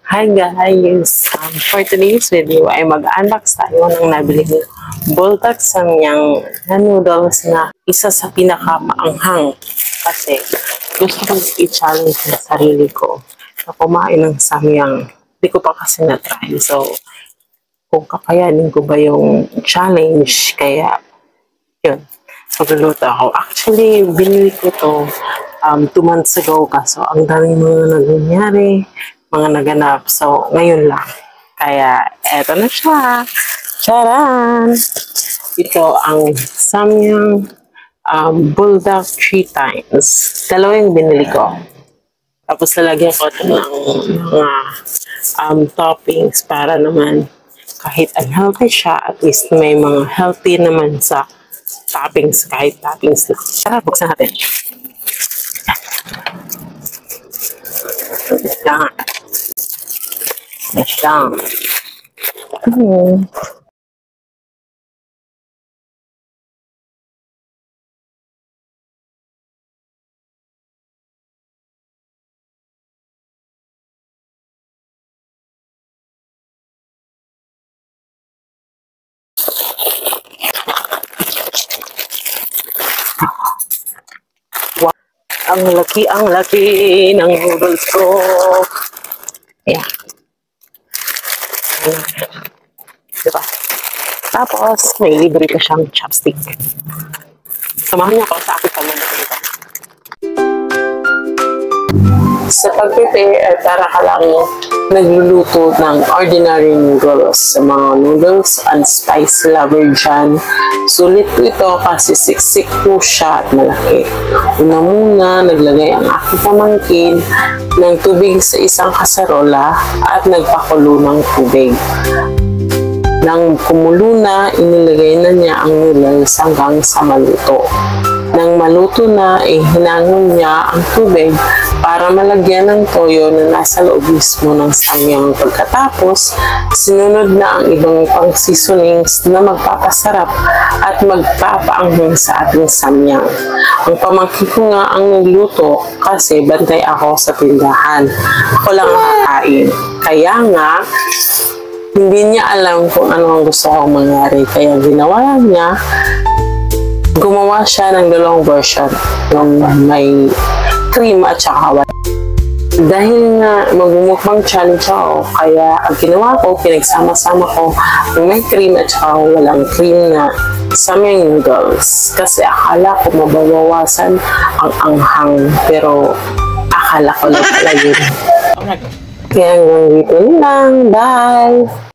Hi guys! For today's video ay mag-unbox tayo ng nabili ni Bulldog Samyang na noodles na isa sa pinakamaanghang kasi gusto kong i-challenge ng sarili ko na kumain ng Samyang. Hindi ko pa kasi na-try. So, kung kakayanin ko ba yung challenge, kaya yun, pagluluto ako. Actually, binili ko to 2 months ago kaso ang daming mga nangyari, mga naganap. So, ngayon lang. Kaya, eto na siya. Charan! Ito ang Samyang Bulldog 3 times. Dalawa yung binili ko. Tapos lalagyan ko ito ng mga toppings para naman kahit unhealthy siya, at least may mga healthy naman sa toppings, kahit toppings lang. Tara, buksan natin. Yan. Yan. Wow. Ang laki ng noodles ko. Ayan. Diba? Tapos, may libre ka siyang chopstick. Samahan niyo ako sa aking pagmamahal. Sa pag-prepare, para ka lang nagluluto ng ordinary noodles. Sa mga noodles and spice lover dyan, sulit po ito kasi siksik po siya at malaki. Una muna, naglagay ang aking pamangkin ng tubig sa isang kasarola at nagpakulo ng tubig. Nang kumulo na, inilagay na niya ang noodles hanggang sa maluto. Nang maluto na, hinangon niya ang tubig para malagyan ng toyo na nasa loob mismo ng samyang. Pagkatapos, sinunod na ang ibang pang seasonings na magpapasarap at magpapaanghang sa ating samyang. Ang pamangkin ko nga ang nagluto kasi bantay ako sa tindahan. Ako lang ang kakain. Kaya nga, hindi niya alam kung ano ang gusto kong mangyari. Kaya ginawa niya, gumawa siya ng dalawang version. Yung may cream at saka wala. Dahil nga magmumukbang challenge ako, kaya ang ginawa ko, pinagsama-sama ko yung may cream at saka walang cream na Samyang noodles. Kasi akala ko mababawasan ang anghang, pero akala ko lang pala yun. Kaya hanggang dito lang. Bye!